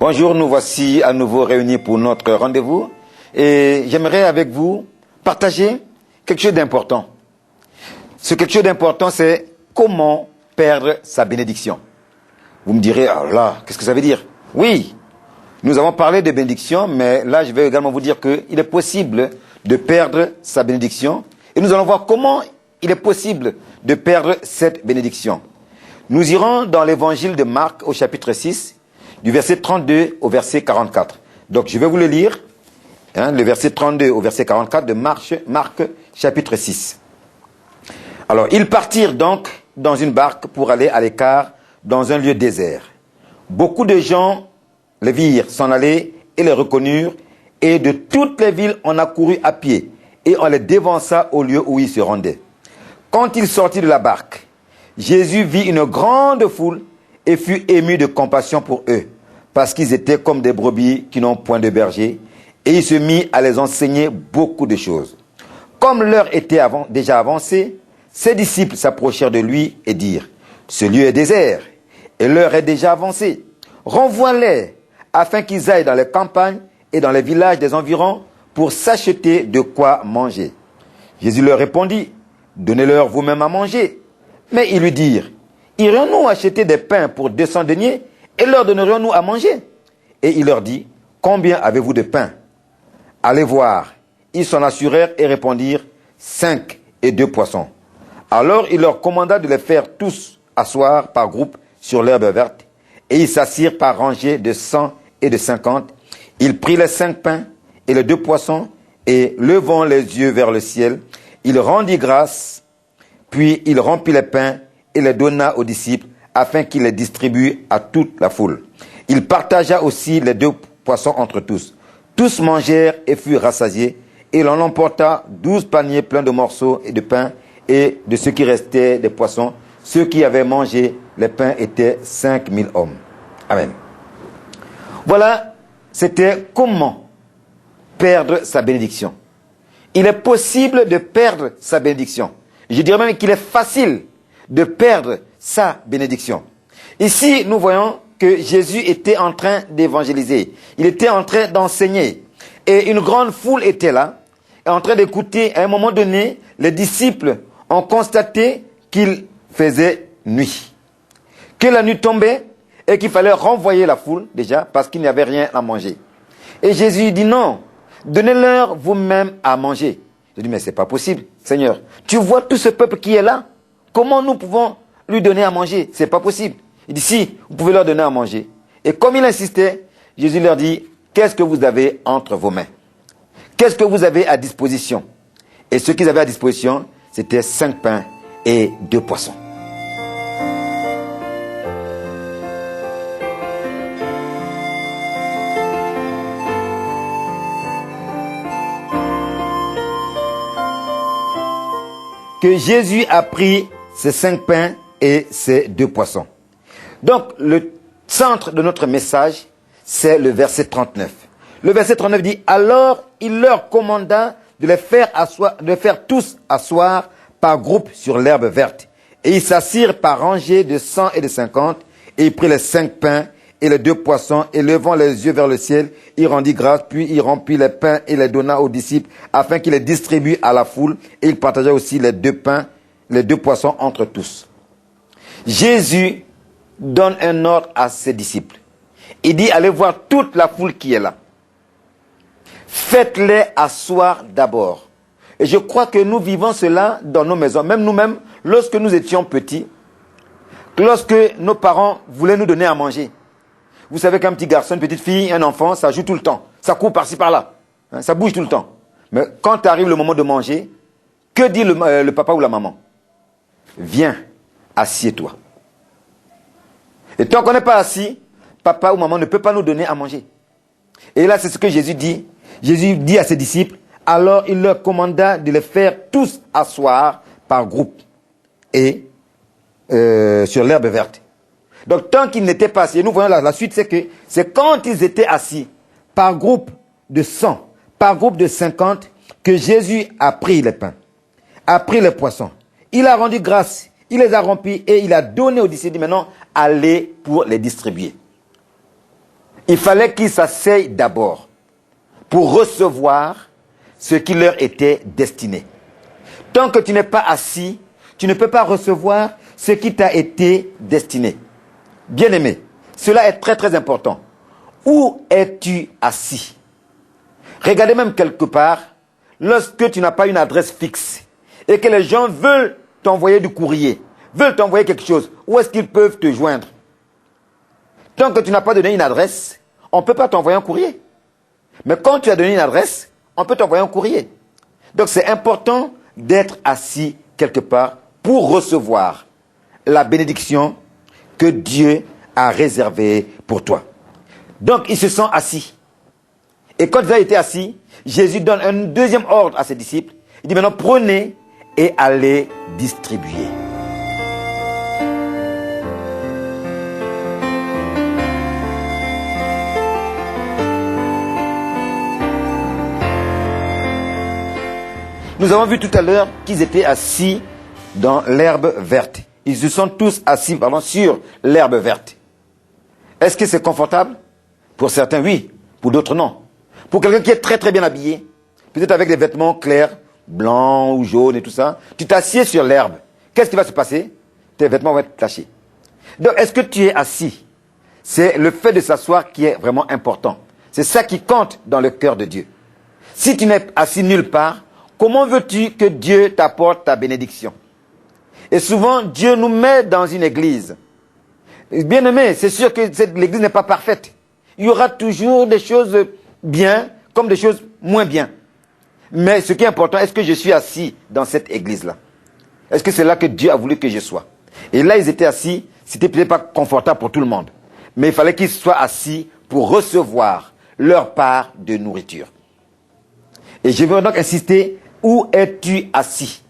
Bonjour, nous voici à nouveau réunis pour notre rendez-vous et j'aimerais avec vous partager quelque chose d'important. Ce quelque chose d'important, c'est comment perdre sa bénédiction. Vous me direz, ah là, qu'est-ce que ça veut dire? Oui, nous avons parlé de bénédiction, mais là je vais également vous dire qu'il est possible de perdre sa bénédiction et nous allons voir comment il est possible de perdre cette bénédiction. Nous irons dans l'évangile de Marc au chapitre 6, du verset 32 au verset 44. Donc je vais vous le lire, le verset 32 au verset 44 de Marc chapitre 6. Alors, ils partirent donc dans une barque pour aller à l'écart dans un lieu désert. Beaucoup de gens les virent s'en aller et les reconnurent, et de toutes les villes on accourut à pied, et on les dévança au lieu où ils se rendaient. Quand ils sortirent de la barque, Jésus vit une grande foule et fut ému de compassion pour eux, parce qu'ils étaient comme des brebis qui n'ont point de berger, et il se mit à les enseigner beaucoup de choses. Comme l'heure était déjà avancée, ses disciples s'approchèrent de lui et dirent, « Ce lieu est désert, et l'heure est déjà avancée. Renvoie-les, afin qu'ils aillent dans les campagnes et dans les villages des environs pour s'acheter de quoi manger. » Jésus leur répondit, « Donnez-leur vous-même à manger. » Mais ils lui dirent, « Irions-nous acheter des pains pour 200 deniers et leur donnerions-nous à manger ?» Et il leur dit, « Combien avez-vous de pain? » Allez voir. Ils s'en assurèrent et répondirent, 5 et 2 poissons. Alors il leur commanda de les faire tous asseoir par groupe sur l'herbe verte, et ils s'assirent par rangées de 100 et de 50. Il prit les 5 pains et les 2 poissons, et levant les yeux vers le ciel, il rendit grâce, puis il remplit les pains et les donna aux disciples, afin qu'ils les distribuent à toute la foule. Il partagea aussi les 2 poissons entre tous. Tous mangèrent et furent rassasiés, et l'on emporta 12 paniers pleins de morceaux et de pain, et de ce qui restait des poissons. Ceux qui avaient mangé les pains étaient 5000 hommes. Amen. Voilà, c'était comment perdre sa bénédiction. Il est possible de perdre sa bénédiction. Je dirais même qu'il est facile de perdre sa bénédiction. Ici, nous voyons que Jésus était en train d'évangéliser. Il était en train d'enseigner. Et une grande foule était là, en train d'écouter. À un moment donné, les disciples ont constaté qu'il faisait nuit. Que la nuit tombait et qu'il fallait renvoyer la foule, déjà, parce qu'il n'y avait rien à manger. Et Jésus dit non, donnez-leur vous-même à manger. Je dis, mais c'est pas possible, Seigneur. Tu vois tout ce peuple qui est là? Comment nous pouvons lui donner à manger? C'est pas possible. Il dit, si, vous pouvez leur donner à manger. Et comme il insistait, Jésus leur dit, qu'est-ce que vous avez entre vos mains? Qu'est-ce que vous avez à disposition? Et ce qu'ils avaient à disposition, c'était 5 pains et 2 poissons. Que Jésus a pris ces 5 pains et ces 2 poissons. Donc, le centre de notre message, c'est le verset 39. Le verset 39 dit, « Alors il leur commanda de les faire tous asseoir par groupe sur l'herbe verte. Et ils s'assirent par rangées de 100 et de 50, et il prit les 5 pains et les 2 poissons, et levant les yeux vers le ciel, il rendit grâce, puis il remplit les pains et les donna aux disciples, afin qu'ils les distribuent à la foule, et il partagea aussi les 2 pains, les 2 poissons entre tous. » Jésus donne un ordre à ses disciples. Il dit, allez voir toute la foule qui est là. Faites-les asseoir d'abord. Et je crois que nous vivons cela dans nos maisons. Même nous-mêmes, lorsque nous étions petits, lorsque nos parents voulaient nous donner à manger. Vous savez qu'un petit garçon, une petite fille, un enfant, ça joue tout le temps. Ça court par-ci, par-là. Ça bouge tout le temps. Mais quand arrive le moment de manger, que dit le papa ou la maman? Viens, assieds-toi. Et tant qu'on n'est pas assis, papa ou maman ne peut pas nous donner à manger. Et là, c'est ce que Jésus dit. Jésus dit à ses disciples, alors il leur commanda de les faire tous asseoir par groupe et sur l'herbe verte. Donc tant qu'ils n'étaient pas assis, et nous voyons la suite, c'est que c'est quand ils étaient assis par groupe de 100, par groupe de 50, que Jésus a pris les pains, a pris les poissons. Il a rendu grâce, il les a remplis et il a donné aux disciples. Maintenant, allez pour les distribuer. Il fallait qu'ils s'asseyent d'abord pour recevoir ce qui leur était destiné. Tant que tu n'es pas assis, tu ne peux pas recevoir ce qui t'a été destiné. Bien-aimé, cela est très très important. Où es-tu assis? Regardez même quelque part, lorsque tu n'as pas une adresse fixe et que les gens veulent t'envoyer du courrier, veulent t'envoyer quelque chose, où est-ce qu'ils peuvent te joindre? Tant que tu n'as pas donné une adresse, on ne peut pas t'envoyer un courrier. Mais quand tu as donné une adresse, on peut t'envoyer un courrier. Donc c'est important d'être assis quelque part pour recevoir la bénédiction que Dieu a réservée pour toi. Donc ils se sont assis. Et quand ils ont été assis, Jésus donne un deuxième ordre à ses disciples. Il dit maintenant prenez et allez distribuer. Nous avons vu tout à l'heure qu'ils étaient assis dans l'herbe verte. Ils se sont tous assis sur l'herbe verte. Est-ce que c'est confortable? Pour certains, oui. Pour d'autres, non. Pour quelqu'un qui est très très bien habillé, peut-être avec des vêtements clairs, blancs ou jaunes et tout ça, tu t'assieds sur l'herbe. Qu'est-ce qui va se passer? Tes vêtements vont être tachés. Donc, est-ce que tu es assis? C'est le fait de s'asseoir qui est vraiment important. C'est ça qui compte dans le cœur de Dieu. Si tu n'es assis nulle part, comment veux-tu que Dieu t'apporte ta bénédiction? Et souvent, Dieu nous met dans une église. Bien aimé, c'est sûr que l'église n'est pas parfaite. Il y aura toujours des choses bien comme des choses moins bien. Mais ce qui est important, est-ce que je suis assis dans cette église-là? Est-ce que c'est là que Dieu a voulu que je sois? Et là, ils étaient assis, c'était peut-être pas confortable pour tout le monde. Mais il fallait qu'ils soient assis pour recevoir leur part de nourriture. Et je veux donc insister, où es-tu assis?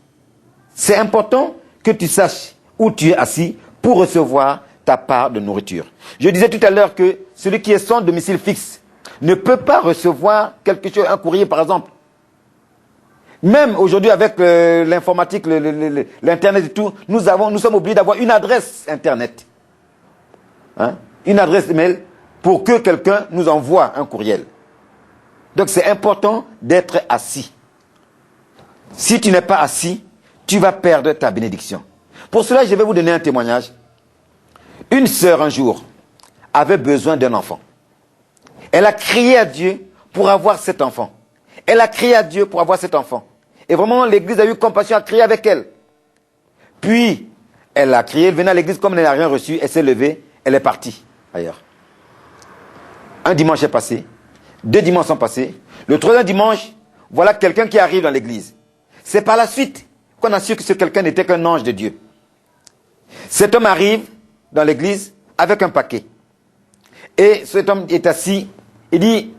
C'est important que tu saches où tu es assis pour recevoir ta part de nourriture. Je disais tout à l'heure que celui qui est sans domicile fixe ne peut pas recevoir quelque chose, un courrier par exemple. Même aujourd'hui avec l'informatique, l'internet et tout, nous sommes obligés d'avoir une adresse internet. Hein? Une adresse email pour que quelqu'un nous envoie un courriel. Donc c'est important d'être assis. Si tu n'es pas assis, tu vas perdre ta bénédiction. Pour cela, je vais vous donner un témoignage. Une sœur, un jour, avait besoin d'un enfant. Elle a crié à Dieu pour avoir cet enfant. Elle a crié à Dieu pour avoir cet enfant. Et vraiment, l'église a eu compassion à crier avec elle. Puis, elle a crié, elle venait à l'église comme elle n'a rien reçu, elle s'est levée, elle est partie ailleurs. Un dimanche est passé, 2 dimanches sont passés. Le 3e dimanche, voilà quelqu'un qui arrive dans l'église. C'est par la suite qu'on a su que ce quelqu'un n'était qu'un ange de Dieu. Cet homme arrive dans l'église avec un paquet. Et cet homme est assis, il dit,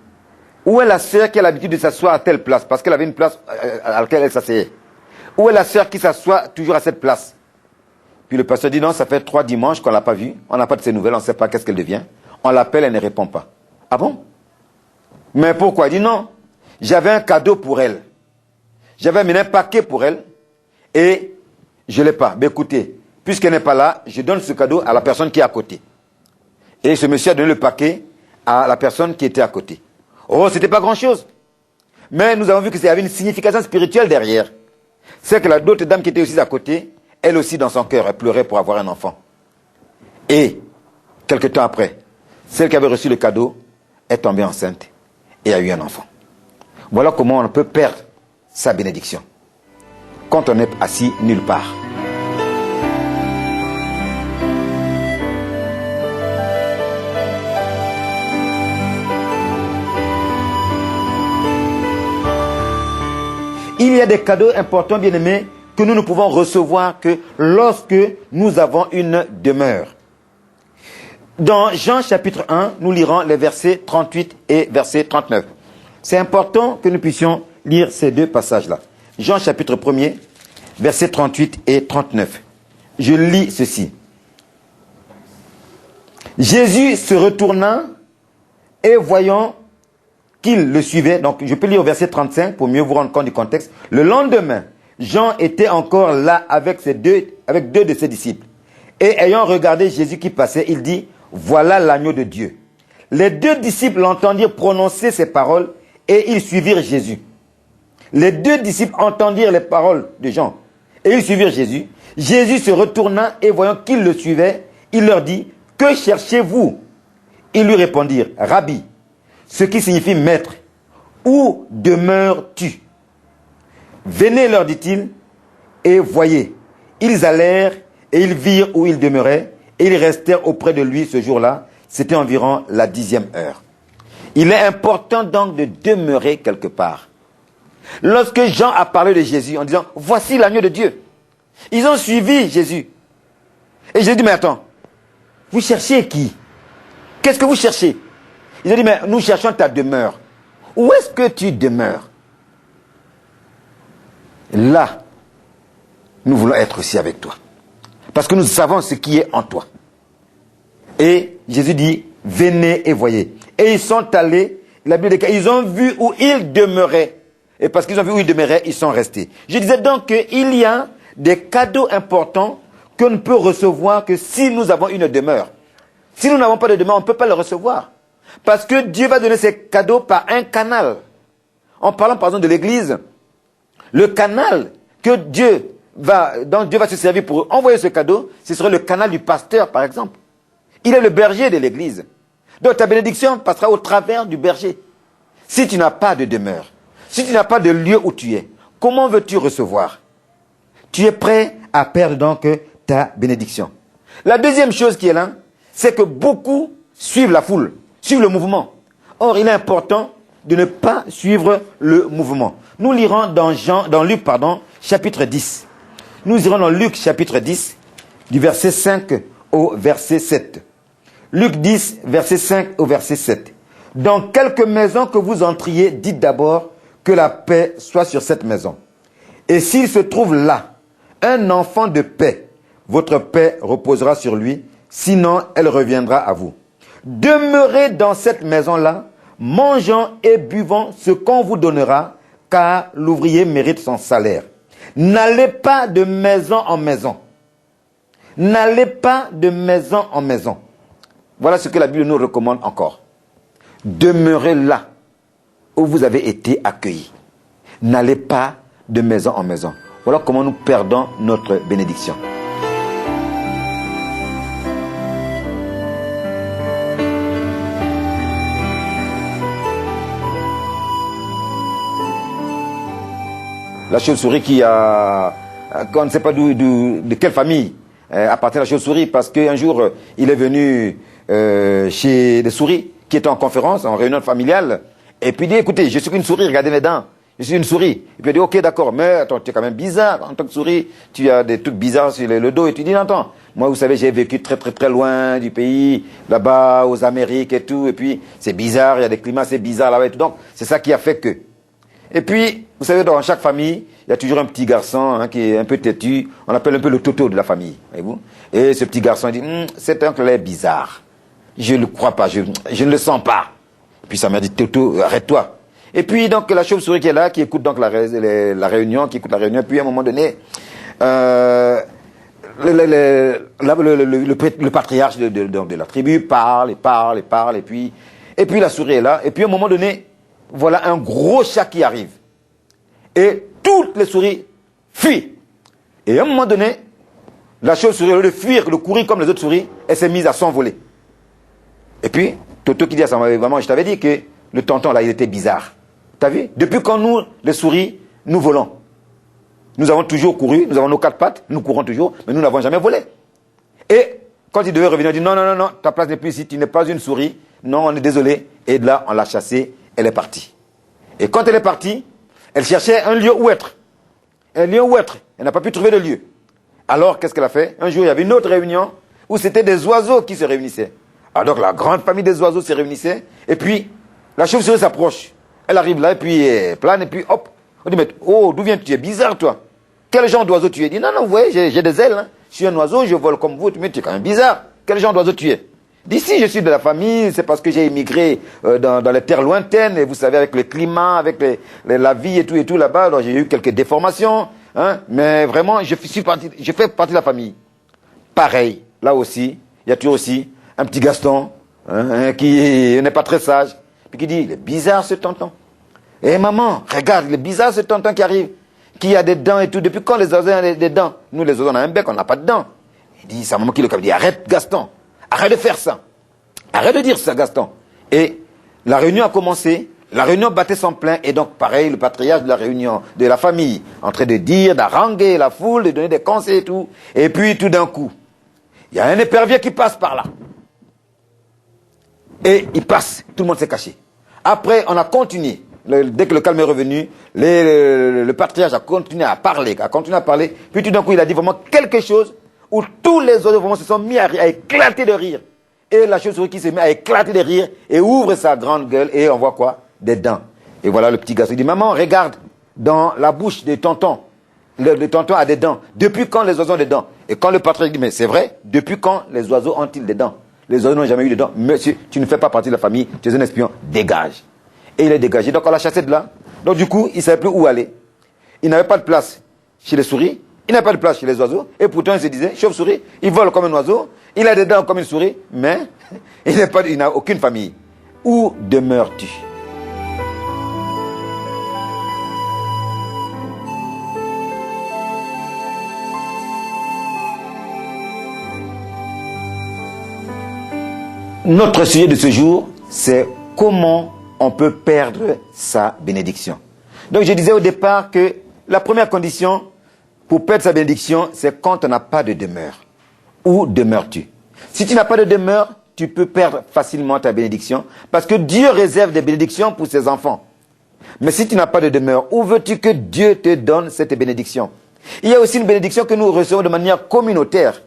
où est la sœur qui a l'habitude de s'asseoir à telle place? Parce qu'elle avait une place à laquelle elle s'asseyait. Où est la sœur qui s'assoit toujours à cette place? Puis le pasteur dit, non, ça fait 3 dimanches qu'on ne l'a pas vue, on n'a pas de ses nouvelles, on ne sait pas qu'est-ce qu'elle devient. On l'appelle, elle ne répond pas. Ah bon? Mais pourquoi? Il dit, non, j'avais un cadeau pour elle. J'avais amené un paquet pour elle et je ne l'ai pas. Mais écoutez, puisqu'elle n'est pas là, je donne ce cadeau à la personne qui est à côté. Et ce monsieur a donné le paquet à la personne qui était à côté. Oh, c'était pas grand-chose. Mais nous avons vu qu'il y avait une signification spirituelle derrière. C'est que l'autre dame qui était aussi à côté, elle aussi dans son cœur, elle pleurait pour avoir un enfant. Et, quelque temps après, celle qui avait reçu le cadeau est tombée enceinte et a eu un enfant. Voilà comment on peut perdre sa bénédiction quand on est assis nulle part. Il y a des cadeaux importants, bien-aimés, que nous ne pouvons recevoir que lorsque nous avons une demeure. Dans Jean chapitre 1, nous lirons les versets 38 et verset 39. C'est important que nous puissions lire ces 2 passages-là. Jean chapitre 1er, versets 38 et 39. Je lis ceci. Jésus se retourna et voyant qu'il le suivait, donc je peux lire au verset 35 pour mieux vous rendre compte du contexte. Le lendemain, Jean était encore là avec 2 de ses disciples. Et ayant regardé Jésus qui passait, il dit, voilà l'agneau de Dieu. Les deux disciples l'entendirent prononcer ces paroles et ils suivirent Jésus. Les deux disciples entendirent les paroles de Jean et ils suivirent Jésus. Jésus se retourna et voyant qu'ils le suivaient, il leur dit, « Que cherchez-vous » Ils lui répondirent, « Rabbi », ce qui signifie maître, « Où demeures-tu » Venez, leur dit-il, et voyez. Ils allèrent et ils virent où il demeurait et ils restèrent auprès de lui ce jour-là. C'était environ la 10e heure. Il est important donc de demeurer quelque part. Lorsque Jean a parlé de Jésus en disant, voici l'agneau de Dieu. Ils ont suivi Jésus. Et Jésus dit, mais attends, vous cherchez qui? Qu'est-ce que vous cherchez? Ils ont dit, mais nous cherchons ta demeure. Où est-ce que tu demeures? Là, nous voulons être aussi avec toi. Parce que nous savons ce qui est en toi. Et Jésus dit, venez et voyez. Et ils sont allés, la Bible dit qu'ils ont vu où il demeurait. Et parce qu'ils ont vu où il demeurait, ils sont restés. Je disais donc qu'il y a des cadeaux importants qu'on ne peut recevoir que si nous avons une demeure. Si nous n'avons pas de demeure, on ne peut pas le recevoir. Parce que Dieu va donner ces cadeaux par un canal. En parlant par exemple de l'église, le canal que dont Dieu va se servir pour envoyer ce cadeau, ce serait le canal du pasteur par exemple. Il est le berger de l'église. Donc ta bénédiction passera au travers du berger. Si tu n'as pas de demeure, si tu n'as pas de lieu où tu es, comment veux-tu recevoir? Tu es prêt à perdre donc ta bénédiction. La deuxième chose qui est là, c'est que beaucoup suivent la foule, suivent le mouvement. Or, il est important de ne pas suivre le mouvement. Nous lirons dans Luc, chapitre 10. Nous irons dans Luc, chapitre 10, du verset 5 au verset 7. Luc 10, verset 5 au verset 7. Dans quelque maison que vous entriez, dites d'abord que la paix soit sur cette maison. Et s'il se trouve là un enfant de paix, votre paix reposera sur lui, sinon elle reviendra à vous. Demeurez dans cette maison-là, mangeant et buvant ce qu'on vous donnera, car l'ouvrier mérite son salaire. N'allez pas de maison en maison. N'allez pas de maison en maison. Voilà ce que la Bible nous recommande encore. Demeurez là où vous avez été accueillis. N'allez pas de maison en maison. Voilà comment nous perdons notre bénédiction. La chauve-souris qu'on ne sait pas de quelle famille appartient la chauve-souris, parce qu'un jour, il est venu chez des souris qui étaient en conférence, en réunion familiale, et puis il dit, écoutez, je suis une souris, regardez mes dents, je suis une souris. Et puis il dit, ok, d'accord, mais attends, tu es quand même bizarre, en tant que souris, tu as des trucs bizarres sur le dos, et tu dis, attends, moi, vous savez, j'ai vécu très très très loin du pays, là-bas, aux Amériques et tout, et puis c'est bizarre, il y a des climats, c'est bizarre là-bas et tout, donc c'est ça qui a fait que. Et puis, vous savez, dans chaque famille, il y a toujours un petit garçon qui est un peu têtu. On l'appelle un peu le toto de la famille. Voyez-vous? Et ce petit garçon dit, cet oncle-là est bizarre. Je ne le crois pas, je ne le sens pas. Et puis sa mère dit, Toto, arrête-toi. Et puis donc la chauve-souris qui est là, qui écoute donc la réunion, et puis à un moment donné, le patriarche de la tribu parle, et puis la souris est là, et puis à un moment donné, voilà un gros chat qui arrive. Et toutes les souris fuient. Et à un moment donné, la chauve-souris, au lieu de fuir, de courir comme les autres souris, elle s'est mise à s'envoler. Et puis, Toto qui dit à sa maman, vraiment, je t'avais dit que le tonton là, il était bizarre. T'as vu? Depuis quand nous, les souris, nous volons. Nous avons toujours couru, nous avons nos 4 pattes, nous courons toujours, mais nous n'avons jamais volé. Et quand il devait revenir, il dit, non, ta place n'est plus ici, tu n'es pas une souris. Non, on est désolé. Et de là, on l'a chassée. Elle est partie. Et quand elle est partie, elle cherchait un lieu où être. Elle n'a pas pu trouver de lieu. Alors, qu'est-ce qu'elle a fait? Un jour, il y avait une autre réunion où c'était des oiseaux qui se réunissaient. Alors, donc, la grande famille des oiseaux se réunissait. Et puis, la chauve-souris s'approche. Elle arrive là, et puis elle plane, et puis hop. On dit, mais oh, d'où viens-tu? Tu es bizarre, toi. Quel genre d'oiseau tu es? Il dit, non, vous voyez, j'ai des ailes. Hein. Je suis un oiseau, je vole comme vous. Mais tu es quand même bizarre. Quel genre d'oiseau tu es? D'ici, je suis de la famille, c'est parce que j'ai immigré dans les terres lointaines, et vous savez, avec le climat, avec la vie et tout là-bas, alors j'ai eu quelques déformations, hein, mais vraiment, je fais partie de la famille. Pareil, là aussi, il y a toujours aussi un petit Gaston, qui n'est pas très sage, puis qui dit, il est bizarre ce tonton. Eh maman, regarde, il est bizarre ce tonton qui arrive, qui a des dents et tout. Depuis quand les oiseaux ont des dents? Nous les oiseaux on a un bec, on n'a pas de dents. Il dit, sa maman qui le dit, arrête Gaston, arrête de faire ça. Arrête de dire ça Gaston. Et la réunion a commencé, la réunion battait son plein, et donc pareil, le patriarche de la réunion, de la famille, en train de dire, d'haranguer la foule, de donner des conseils et tout. Et puis tout d'un coup, il y a un épervier qui passe par là. Et il passe, tout le monde s'est caché. Après, on a continué. Dès que le calme est revenu, le patriarche a continué à parler, Puis tout d'un coup, il a dit vraiment quelque chose où tous les autres vraiment se sont mis à éclater de rire. Et la chauve-souris qui se met à éclater de rire et ouvre sa grande gueule et on voit quoi? Des dents. Et voilà le petit garçon. Il dit, maman, regarde dans la bouche des tontons. Le tonton a des dents. Depuis quand les oiseaux ont des dents? Et quand le patriarche dit, mais c'est vrai, depuis quand les oiseaux ont-ils des dents? Les oiseaux n'ont jamais eu de dents. Monsieur, tu ne fais pas partie de la famille, tu es un espion, dégage. Et il est dégagé. Donc on l'a chassé de là. Donc du coup, il ne savait plus où aller. Il n'avait pas de place chez les souris. Il n'avait pas de place chez les oiseaux. Et pourtant, il se disait, chauve-souris, il vole comme un oiseau. Il a des dents comme une souris. Mais il n'a aucune famille. Où demeures-tu? Notre sujet de ce jour, c'est comment on peut perdre sa bénédiction. Donc je disais au départ que la première condition pour perdre sa bénédiction, c'est quand on n'a pas de demeure. Où demeures-tu? Si tu n'as pas de demeure, tu peux perdre facilement ta bénédiction parce que Dieu réserve des bénédictions pour ses enfants. Mais si tu n'as pas de demeure, où veux-tu que Dieu te donne cette bénédiction? Il y a aussi une bénédiction que nous recevons de manière communautaire.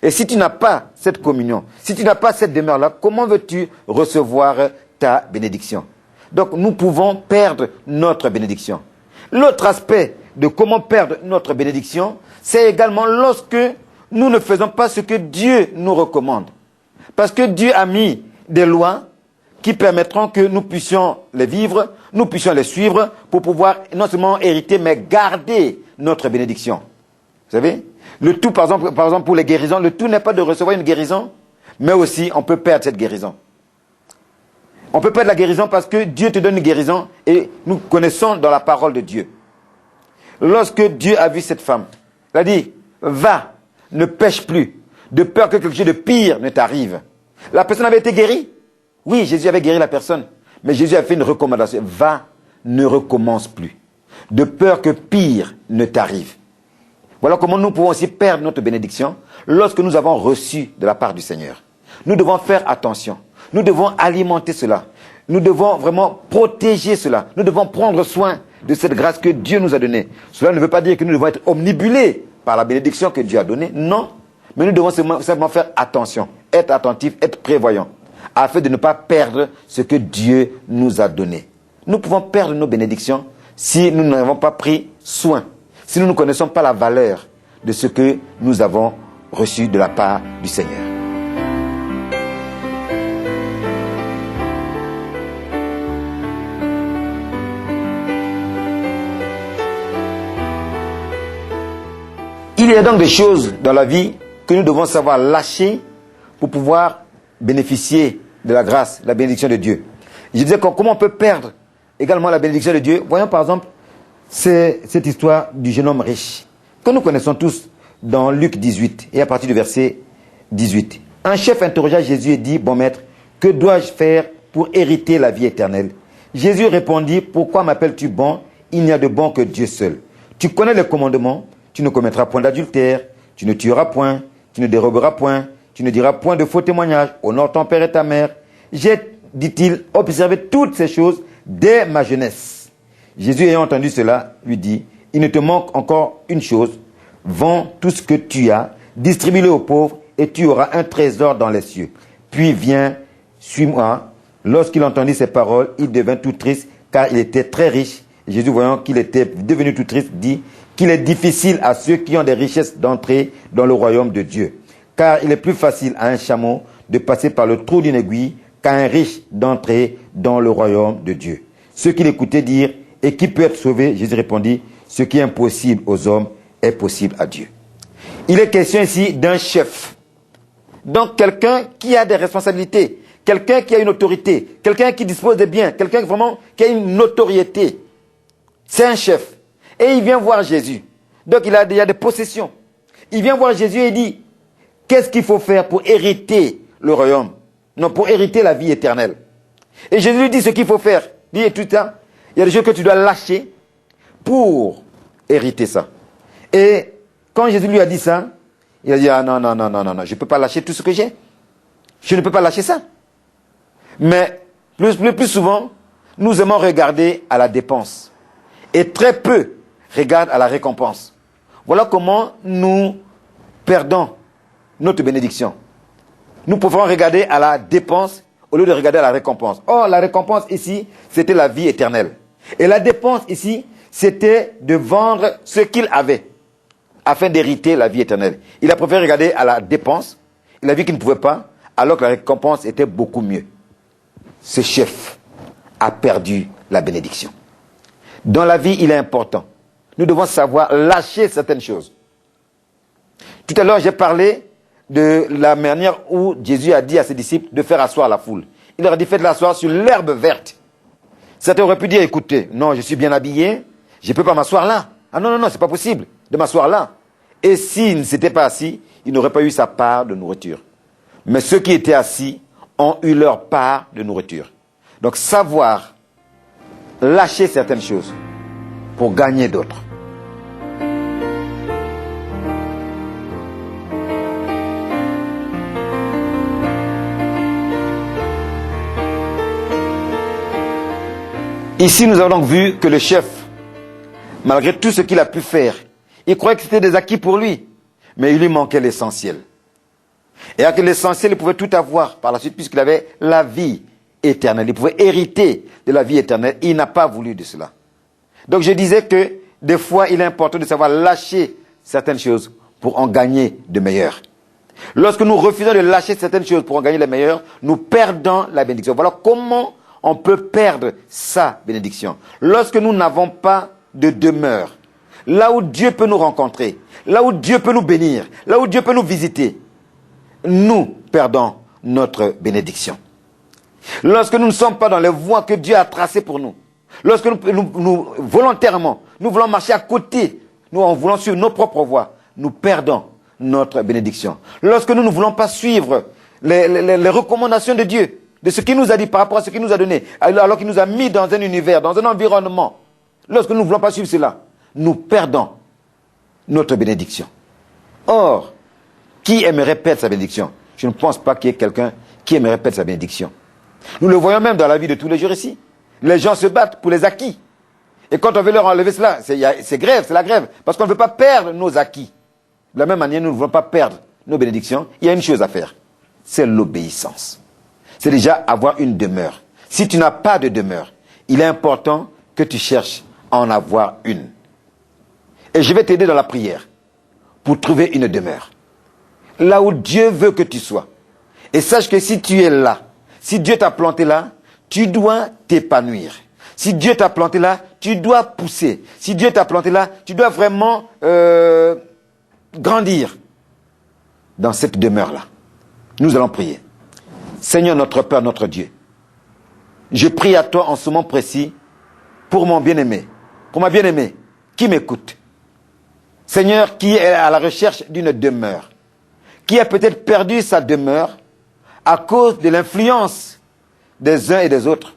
Et si tu n'as pas cette communion, si tu n'as pas cette demeure-là, comment veux-tu recevoir ta bénédiction? Donc nous pouvons perdre notre bénédiction. L'autre aspect de comment perdre notre bénédiction, c'est également lorsque nous ne faisons pas ce que Dieu nous recommande. Parce que Dieu a mis des lois qui permettront que nous puissions les vivre, nous puissions les suivre pour pouvoir non seulement hériter, mais garder notre bénédiction. Vous savez? Le tout, par exemple, pour les guérisons, le tout n'est pas de recevoir une guérison, mais aussi on peut perdre cette guérison. On peut perdre la guérison parce que Dieu te donne une guérison et nous connaissons dans la parole de Dieu. Lorsque Dieu a vu cette femme, il a dit, va, ne pêche plus, de peur que quelque chose de pire ne t'arrive. La personne avait été guérie. Oui, Jésus avait guéri la personne. Mais Jésus a fait une recommandation. Va, ne recommence plus. De peur que pire ne t'arrive. Voilà comment nous pouvons aussi perdre notre bénédiction lorsque nous avons reçu de la part du Seigneur. Nous devons faire attention. Nous devons alimenter cela. Nous devons vraiment protéger cela. Nous devons prendre soin de cette grâce que Dieu nous a donnée. Cela ne veut pas dire que nous devons être omnibulés par la bénédiction que Dieu a donnée. Non. Mais nous devons simplement faire attention, être attentifs, être prévoyants, afin de ne pas perdre ce que Dieu nous a donné. Nous pouvons perdre nos bénédictions si nous n'avons pas pris soin, si nous ne connaissons pas la valeur de ce que nous avons reçu de la part du Seigneur. Il y a donc des choses dans la vie que nous devons savoir lâcher pour pouvoir bénéficier de la grâce, de la bénédiction de Dieu. Je disais comment on peut perdre également la bénédiction de Dieu. Voyons par exemple cette histoire du jeune homme riche, que nous connaissons tous dans Luc 18, et à partir du verset 18. Un chef interrogea Jésus et dit, bon maître, que dois-je faire pour hériter la vie éternelle? Jésus répondit, pourquoi m'appelles-tu bon? Il n'y a de bon que Dieu seul. Tu connais les commandements. Tu ne commettras point d'adultère, tu ne tueras point, tu ne déroberas point, tu ne diras point de faux témoignages, honore ton père et ta mère. J'ai, dit-il, observé toutes ces choses dès ma jeunesse. Jésus ayant entendu cela, lui dit, il ne te manque encore une chose, vends tout ce que tu as, distribue-le aux pauvres, et tu auras un trésor dans les cieux. Puis viens, suis-moi. Lorsqu'il entendit ces paroles, il devint tout triste, car il était très riche. Et Jésus, voyant qu'il était devenu tout triste, dit, qu'il est difficile à ceux qui ont des richesses d'entrer dans le royaume de Dieu. Car il est plus facile à un chameau de passer par le trou d'une aiguille qu'à un riche d'entrer dans le royaume de Dieu. Ceux qui l'écoutaient dirent, et qui peut être sauvé? Jésus répondit, ce qui est impossible aux hommes est possible à Dieu. Il est question ici d'un chef. Donc quelqu'un qui a des responsabilités, quelqu'un qui a une autorité, quelqu'un qui dispose de biens, quelqu'un vraiment qui a une notoriété. C'est un chef. Et il vient voir Jésus. Donc il a des possessions. Il vient voir Jésus et il dit, qu'est-ce qu'il faut faire pour hériter le royaume? Non, pour hériter la vie éternelle. Et Jésus lui dit ce qu'il faut faire. Il dit, tout ça, il y a des choses que tu dois lâcher pour hériter ça. Et quand Jésus lui a dit ça, il a dit, ah non, je ne peux pas lâcher tout ce que j'ai. Je ne peux pas lâcher ça. Mais plus souvent, nous aimons regarder à la dépense. Et très peu regardent à la récompense. Voilà comment nous perdons notre bénédiction. Nous pouvons regarder à la dépense au lieu de regarder à la récompense. Or, la récompense ici, c'était la vie éternelle. Et la dépense ici, c'était de vendre ce qu'il avait afin d'hériter la vie éternelle. Il a préféré regarder à la dépense. Il a vu qu'il ne pouvait pas, alors que la récompense était beaucoup mieux. Ce chef a perdu la bénédiction. Dans la vie, il est important. Nous devons savoir lâcher certaines choses. Tout à l'heure, j'ai parlé de la manière où Jésus a dit à ses disciples de faire asseoir la foule. Il leur a dit, faites-la asseoir sur l'herbe verte. Certains auraient pu dire, écoutez, non, je suis bien habillé, je ne peux pas m'asseoir là. Ah non, c'est pas possible de m'asseoir là. Et s'il ne s'était pas assis, il n'aurait pas eu sa part de nourriture. Mais ceux qui étaient assis ont eu leur part de nourriture. Donc savoir lâcher certaines choses pour gagner d'autres. Ici, nous avons donc vu que le chef, malgré tout ce qu'il a pu faire, il croyait que c'était des acquis pour lui, mais il lui manquait l'essentiel. Et avec l'essentiel, il pouvait tout avoir par la suite, puisqu'il avait la vie éternelle. Il pouvait hériter de la vie éternelle. Il n'a pas voulu de cela. Donc je disais que des fois, il est important de savoir lâcher certaines choses pour en gagner de meilleures. Lorsque nous refusons de lâcher certaines choses pour en gagner les meilleures, nous perdons la bénédiction. Voilà comment on peut perdre sa bénédiction. Lorsque nous n'avons pas de demeure, là où Dieu peut nous rencontrer, là où Dieu peut nous bénir, là où Dieu peut nous visiter, nous perdons notre bénédiction. Lorsque nous ne sommes pas dans les voies que Dieu a tracées pour nous, lorsque nous volontairement, nous voulons marcher à côté, nous en voulons suivre nos propres voies, nous perdons notre bénédiction. Lorsque nous ne voulons pas suivre les recommandations de Dieu, de ce qu'il nous a dit par rapport à ce qu'il nous a donné, alors qu'il nous a mis dans un univers, dans un environnement, lorsque nous ne voulons pas suivre cela, nous perdons notre bénédiction. Or, qui aimerait perdre sa bénédiction? Je ne pense pas qu'il y ait quelqu'un qui aimerait perdre sa bénédiction. Nous le voyons même dans la vie de tous les jours ici. Les gens se battent pour les acquis. Et quand on veut leur enlever cela, c'est grève, c'est la grève. Parce qu'on ne veut pas perdre nos acquis. De la même manière, nous ne voulons pas perdre nos bénédictions. Il y a une chose à faire. C'est l'obéissance. C'est déjà avoir une demeure. Si tu n'as pas de demeure, il est important que tu cherches à en avoir une. Et je vais t'aider dans la prière pour trouver une demeure. Là où Dieu veut que tu sois. Et sache que si tu es là, si Dieu t'a planté là, tu dois t'épanouir. Si Dieu t'a planté là, tu dois pousser. Si Dieu t'a planté là, tu dois vraiment grandir dans cette demeure-là. Nous allons prier. Seigneur notre Père, notre Dieu, je prie à toi en ce moment précis pour mon bien-aimé, pour ma bien-aimée qui m'écoute. Seigneur, qui est à la recherche d'une demeure, qui a peut-être perdu sa demeure à cause de l'influence des uns et des autres,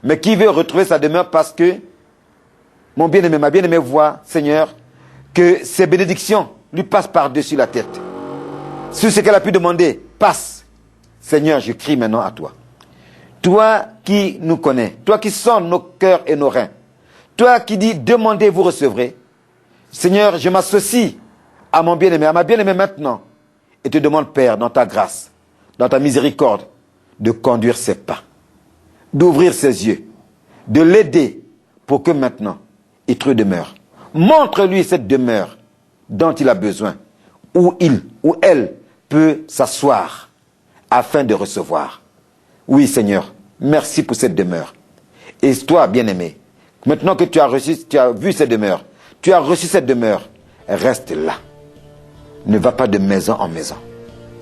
mais qui veut retrouver sa demeure parce que mon bien-aimé, ma bien-aimée voit, Seigneur, que ses bénédictions lui passent par-dessus la tête. Tout ce qu'elle a pu demander passe. Seigneur, je crie maintenant à toi. Toi qui nous connais, toi qui sondes nos cœurs et nos reins, toi qui dis demandez, vous recevrez. Seigneur, je m'associe à mon bien-aimé, à ma bien-aimée maintenant, et te demande, Père, dans ta grâce, dans ta miséricorde, de conduire ses pas, d'ouvrir ses yeux, de l'aider pour que maintenant, il trouve demeure. Montre-lui cette demeure dont il a besoin, où il ou elle peut s'asseoir afin de recevoir. Oui, Seigneur, merci pour cette demeure. Et toi, bien-aimé, maintenant que tu as vu cette demeure, tu as reçu cette demeure, reste là. Ne va pas de maison en maison.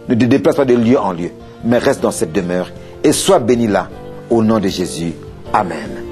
Ne te déplace pas de lieu en lieu, mais reste dans cette demeure et sois béni là, au nom de Jésus. Amen.